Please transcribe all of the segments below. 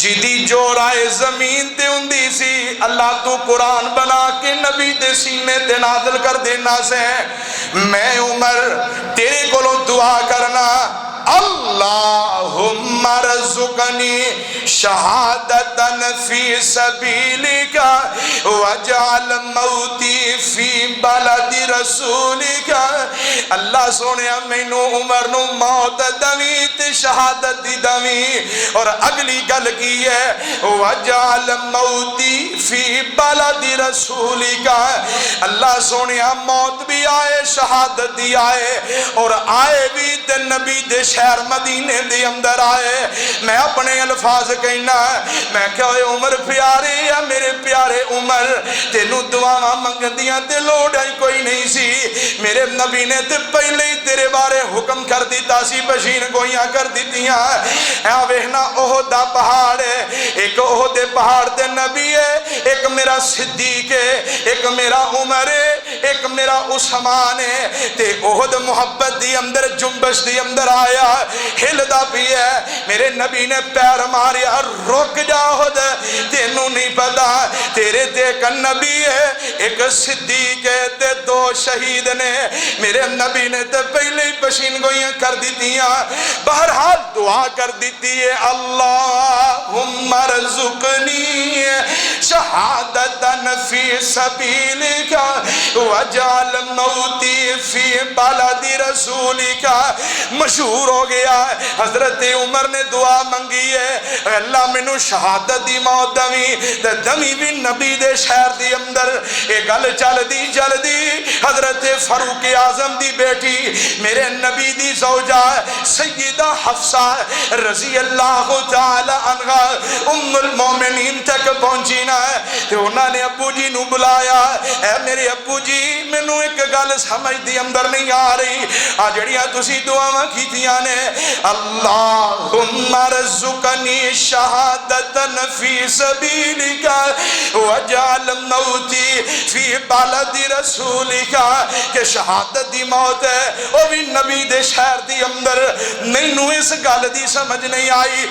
جدی جو رائے زمین تے ہوندی سی اللہ تو قرآن بنا کے نبی دے سینے تے نازل کر دینا سے میں عمر تیرے کولوں دعا کرنا اللہم ارزقنی شہادتن فی سبیلک وجعل موتی فی بلد رسولک اللہ سونے مینو عمر نو موت دوی تے شہادت دی دوی اور اگلی گل کی ہے وجعل موتی فی بلد رسولک اللہ سونے موت بھی آئے شہادت دی آئے اور آئے بھی تے نبی دے شہر مدینے دے اندر آئے میں اپنے الفاظ کہنا میں کہا عمر پیارے یا میرے پیارے عمر تینوں دعاواں منگندیاں تے لوڑائی کوئی نہیں سی میرے نبی نے تے پہلے ہی تیرے بارے حکم کر دیتا سی بشین گوئیاں کر دیتیاں ویہنا احد دا پہاڑ ہے ایک احد پہاڑ تے نبی ہے ایک میرا صدیق ہے ایک میرا عمر ہے ایک میرا عثمان ہے تے احد محبت دی اندر جنبش دی اندر آیا ہلدا بھی ہے میرے نبی نے پیر ماریا رک جا احد تینوں نہیں پتا تیرے تے ایک نبی ہے ایک صدیق ہے تے دو شہید نے میرے نبی نے تے پہلے ہی پشین گوئیاں کر دیتیاں بہرحال دعا کر دیتی ہے اللہم ارزقنی شہادتن فی سبیلک وجعل موتی فی بلد رسولک مشہور ہو گیا حضرت عمر نے دعا منگی ہے اللہ منو شہادت دی موت دوی دمی بھی نبی دے شہر دی اندر ایک گل چل دی حضرت فاروق اعظم دی بیٹی میرے نبی دی زوجہ سیدہ حفصہ رضی اللہ تعالی عنہ ام المومنین تک پہنچی نا تو انہوں نے ابو جی نو بلایا اے میرے ابو جی منو ایک گل سمجھ دی اندر نہیں آ رہی جڑیاں تسی دعاواں کیتیاں نے اللہم ارزقنی شہادتن فی سبیلک وجعل موتی فی بلد رسولک کہ شہادت دی موت ہے وہ بھی نبی دے شہر دی اندر مینوں اس گل دی سمجھ نہیں آئی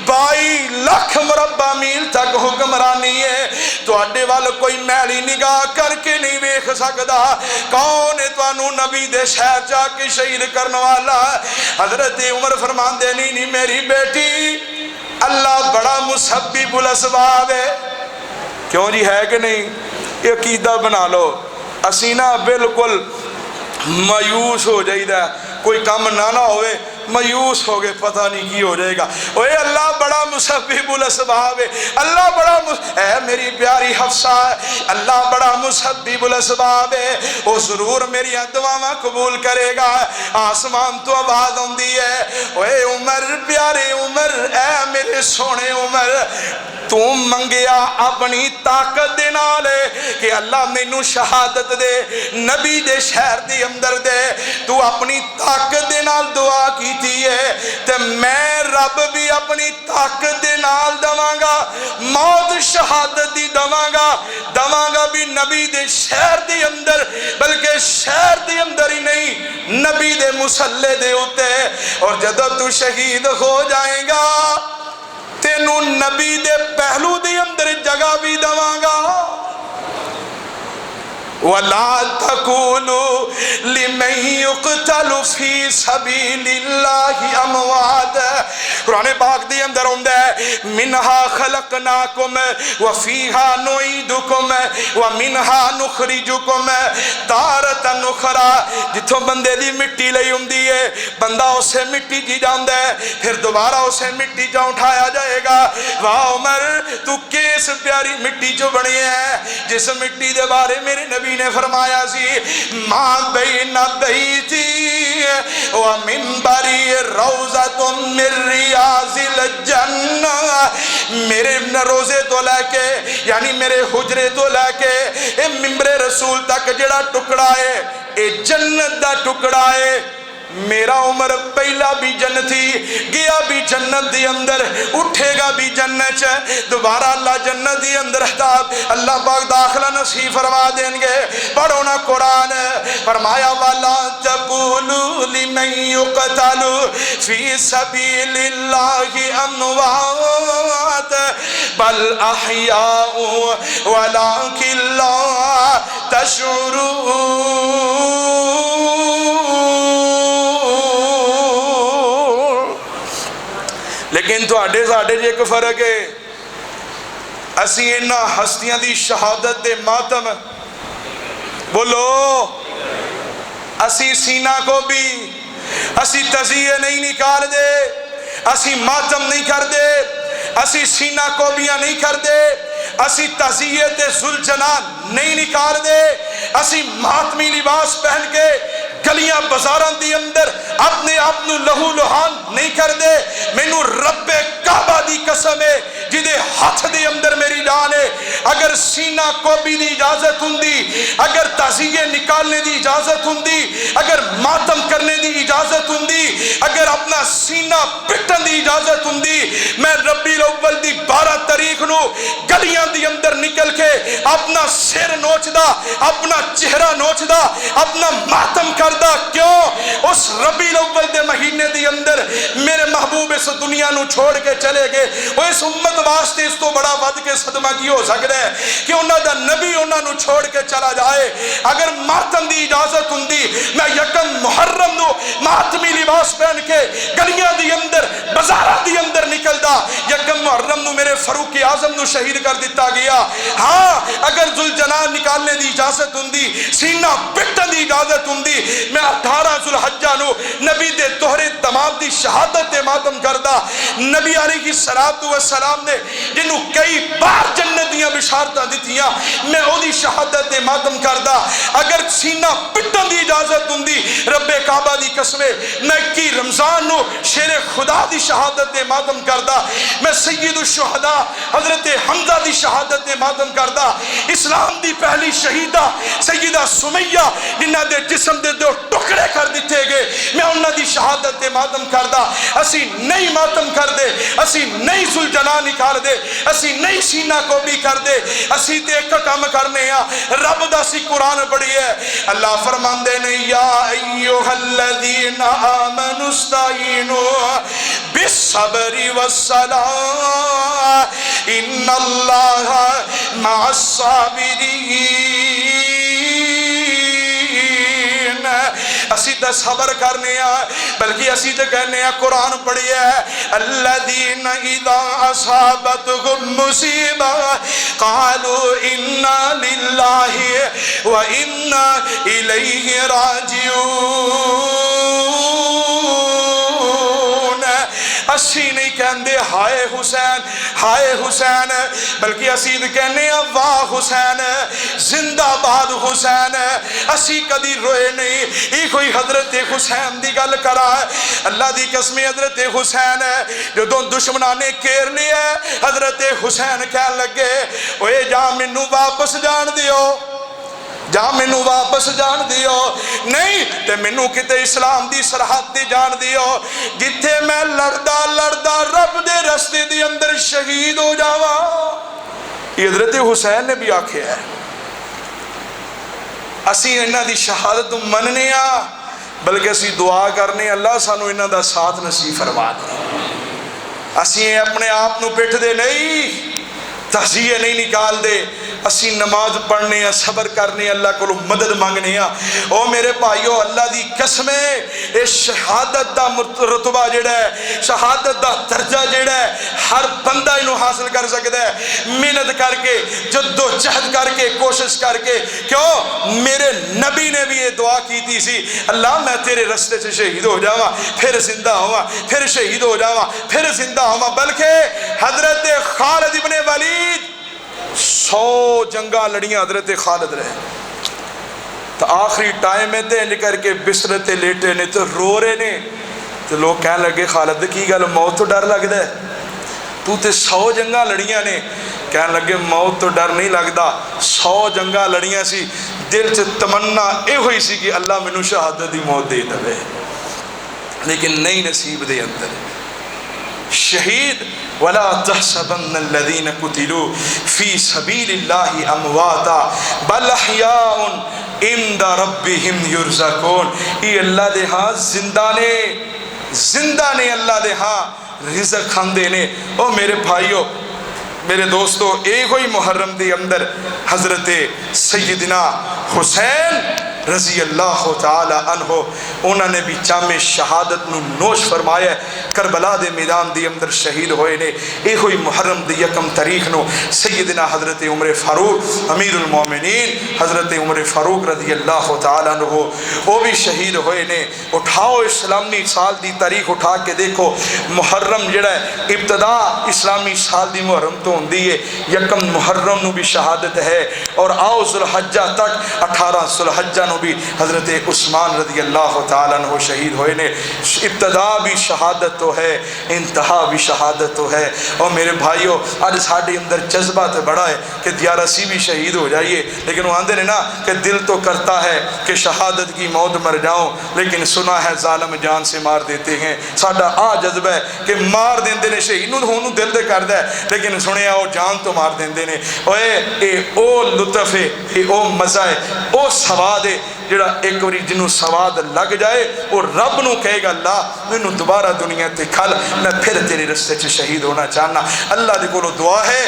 22 لاکھ مربع میل تک حکمرانی ہے تو اڈے وال کوئی میلی نگاہ کر کے نہیں ویکھ سکدا کون ہے توانوں نبی دے شہر جا کے شہید کرنے والا حضرت عمر فرمان دے نہیں میری بیٹی اللہ بڑا مسبب الاسباب ہے کیوں جی ہے کہ نہیں یہ عقیدہ بنا لو اسینہ بالکل مایوس ہو جائے دا کوئی کام نہ ہوئے مایوس ہو گئے پتہ نہیں کی ہو جائے گا اوے اللہ بڑا مسبب الاسباب ہے اللہ بڑا اے میری پیاری حفصہ اللہ بڑا مسبب الاسباب ہے وہ ضرور میری دعاواں قبول کرے گا آسمان تو آواز ہوندی ہے اوے عمر پیارے عمر اے میرے سونے عمر تو منگیا اپنی طاقت دے نالے کہ اللہ مینوں شہادت دے نبی دے شہر دے اندر دے تو اپنی طاقت دے نال دعا کی تے میں رب بھی اپنی طاقت دے نال دواں گا موت شہادت دی دواں گا بھی نبی دے شہر دے اندر بلکہ شہر دے اندر ہی نہیں نبی دے مسلح دے ہوتے اور جدو تو شہید ہو جائیں گا تینوں نبی دے پہلو دے اندر جگہ بھی دواں گا وَلَا تَقُولُوا لِمَنْ يُقْتَلُ فِي سَبِيلِ اللَّهِ أَمْوَاتٌ قرآن پاک دی اندر ہوندہ ہے مِنْهَا خَلَقْنَاكُمْ وَفِيهَا نُعِيدُكُمْ وَمِنْهَا نُخْرِجُكُمْ تَارَةً أُخْرَى جتھوں بندے دی مٹی لئی ہوندی ہے بندہ اسے مٹی جی جاندہ ہے پھر دوبارہ اسے مٹی جا اٹھایا جائے گا واہ عمر تو کیس پیاری مٹی جو بنی ہے جس مٹی دے بارے میرے نبی نے فرمایا سی ماں بین بیتی و منبری روزت من ریاض الجنہ میرے روزے تو لے کے یعنی میرے حجرے تو لے کے منبر رسول تک جڑا ٹکڑا ہے اے جنت دا ٹکڑا ہے میرا عمر پہلا بھی جنتی گیا بھی جنت جنت دی اندر اٹھے گا بھی جنت دوبارہ اللہ جنت دی اندر اللہ پاک داخلہ نصیب فرما دیں گے. پڑھو نا قرآن. فرمایا وَلَا تَقُولُوا لِمَنْ يُقْتَلُ فِي سَبِيلِ اللَّهِ أَمْوَاتٌ بَلْ أَحْيَاءٌ وَلَكِنْ لَا تَشْعُرُونَ. لیکن تواڈے ساڈے جے ایک فرق ہے. اسی انہاں ہستیاں دی شہادت دے ماتم بولو اسی سینہ کو بھی اسی تزیے نہیں نکال دے, اسی ماتم نہیں کر دے, اسی سینہ کو بھی نہیں کر دے, اسی تزیے تے ذوالجلال نہیں نکال دے, اسی ماتمی لباس پہن کے گلیاں بازاران دی اندر اپنے آپ نو لہو لہان نہیں کر دے. مینوں رب کعبہ دی قسم ہے جدے ہاتھ دے اندر میری جان ہے, اگر سینہ کوبی دی اجازت ہوندی, اگر تعزیے نکالنے دی اجازت ہوندی, اگر ماتم کرنے دی اجازت ہوندی, اگر اپنا سینہ پٹن دی اجازت ہوندی, میں ربیع الاول دی 12 تاریخ نو گلیاں دی اندر نکل کے اپنا سر نوچدا, اپنا چہرہ نوچدا, اپنا ماتم کردا. کیوں؟ اس ربیع الاول دے مہینے دی اندر میرے محبوب اس دنیا نو چھوڑ کے چلے گئے. وہ اس امت واسطے اس تو بڑا ود کے صدمہ کی ہو سکتا ہے کہ انہاں دا نبی انہاں نو چھوڑ کے چلا جائے. اگر ماتم دی اجازت ہوندی میں یکم محرم نو ماتمی لباس پہن کے گلیاں دی اندر بازاراں دی اندر نکلدا. یکم محرم نو میرے فاروق اعظم نو شہید کر دیتا گیا. ہاں اگر ذوالجلال نکالنے دی اجازت ہوندی, سینہ پٹن دی اجازت ہوندی, میں 18 ذوالحجہ نو نبی دے دوہرے تمام دی شہادت دے ماتم کردا. نبی علیہ السلام نے جنہوں کئی بار جنت دیاں بشارتاں دتیاں, میں او دی شہادت دے ماتم کردا. اگر سینہ پٹن دی اجازت ہوندی رب کعبہ دی قسم میں کی رمضان نو شیر خدا دی شہادت دے ماتم کردا. میں سید الشہداء حضرت حمزہ دی شہادت دے ماتم کردا. اسلام دی پہلی شہیدہ سیدہ سمیہ جنہاں دے جسم دے 2 ٹکڑے کر دیتے گئے, میں انہاں دی شہادت دے ماتم کردا. اسی نہیں ماتم کر دے, اسی نہیں ذوالجلال نکال دے, اسی نہیں سینہ کو بھی کر دے. اسی تے ایک کام کرنے ہیں, رب دا سی قرآن پڑھی ہے. اللہ فرماندے نے یا ایھا الذین آمنوا استعینوا بالصبر والصلاۃ ان اللہ مع الصابرین. اسی تے صبر کرنے ہیں, بلکہ اسی تے کہنے ہیں قرآن پڑھی ہے الذین اذا اصابتهم مصیبہ قالوا انا للہ وانا الیہ راجعون. اسی نہیں کہندے ہائے حسین ہائے حسین, بلکہ اسی کہنے ہیں واہ حسین, زندہ باد حسین. اسی کدی روئے نہیں. یہ کوئی حضرت حسین دی گل کرا ہے, اللہ دی قسم حضرت حسین ہے جدوں دشمناں نے گھیر لیا, حضرت حسین کہن لگے اوے جا مینوں واپس جان دیو, جا مینوں واپس جان دیو, نہیں تے مینوں کتے اسلام دی سرحد دی جان دیو جتھے میں لڑدا لڑدا رب دے رستے دی اندر شہید ہو جاواں. یہ حضرت حسین نے بھی آکھیا ہے. اسی انہاں دی شہادت مننے آ, بلکہ اسی دعا کرنے اللہ سانو انہاں دا ساتھ نصیب فرما دے. اسی اپنے آپ نو پٹھ دے نہیں, تحزیے نہیں نکال دے. اسی نماز پڑھنے ہیں, صبر کرنے ہیں, اللہ کو مدد مانگنے ہیں. او میرے بھائیو اللہ دی قسم ہے شہادت دا رتبہ جڑا ہے, شہادت دا درجہ جڑا ہے ہر بندہ انہوں حاصل کر سکتا ہے محنت کر کے, جد و جہد کر کے, کوشش کر کے. کیوں؟ میرے نبی نے بھی یہ دعا کی تھی سی, اللہ میں تیرے رستے سے شہید ہو جاواں, پھر زندہ ہوا, پھر شہید ہو جاواں, پھر زندہ ہوا. بلکہ حضرت خالد ابن ولید 100 جنگاں لڑیاں حضرت خالد رہے, تو آخری ٹائم میں تے کر کے بستر تے لیٹے نے تو رو رہے نے. تو لوگ کہنے لگے خالد کی گل موت تو ڈر لگدا ہے, تو تے 100 جنگاں لڑیاں نے. کہنے لگے موت تو ڈر نہیں لگدا, 100 جنگاں لڑیاں سی, دل چ تمنا اے ہوئی سی کہ اللہ مینوں شہادت دی موت دے دے, لیکن نہیں نصیب دے اندر. شہید ولا تحسبن الذين قتلوا في سبيل الله امواتا بل احیاء عند ربهم يرزقون. یہ اللہ دے ہاں زندہ نے اللہ دے ہاں رزق کھاندے نے. او میرے بھائیو میرے دوستو، ایک ہوئی محرم دے اندر حضرت سیدنا حسین رضی اللہ تعالی عنہ انہوں نے بھی چام شہادت نو نوش فرمایا. کربلا دے میدان دے اندر شہید ہوئے نے. ایک ہوئی محرم دے یکم تاریخ نو سیدنا حضرت عمر فاروق امیر المومنین حضرت عمر فاروق رضی اللہ تعالی عنہ وہ بھی شہید ہوئے نے. اٹھاؤ اسلامی سال دی تاریخ اٹھا کے دیکھو، محرم جڑا ہے ابتدا اسلامی سال دی محرم تو ہوندی ہے، یکم محرم نو بھی شہادت ہے. اور آؤ ذوالحجہ تک 18 ذوالحجہ نو بھی حضرت عثمان رضی اللہ تعالیٰ عنہ شہید ہوئے نے. ابتدا بھی شہادت تو ہے، انتہا بھی شہادت تو ہے. اور میرے بھائیو آج ساڑھے اندر جذبہ تو بڑا ہے کہ دیارہ سی بھی شہید ہو جائیے، لیکن وہ آندے نے نا کہ دل تو کرتا ہے کہ شہادت کی موت مر جاؤں، لیکن سنا ہے ظالم جان سے مار دیتے ہیں. ساڑھا آ جذبہ ہے کہ مار دیندے نے شہید نو دل دے کر دے، لیکن سنے آؤ جان تو مار دیندے نے. او لطف ہے، او مزہ ہے، او سواد ہے جڑا ایک وری جنوں سواد لگ جائے اور رب نو کہے گا اللہ مینوں دوبارہ دنیا تے کھل، میں پھر تیرے رستے چ شہید ہونا چاہنا. اللہ دے کولوں دعا ہے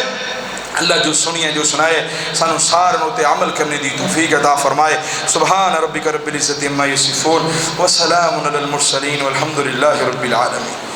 اللہ جو سنیے جو سنائے سانو سارنوں تے عمل کرنے دی توفیق عطا فرمائے. سبحان ربک رب العزت عما یصفون وسلام علی المرسلین والحمد للہ رب العالمین.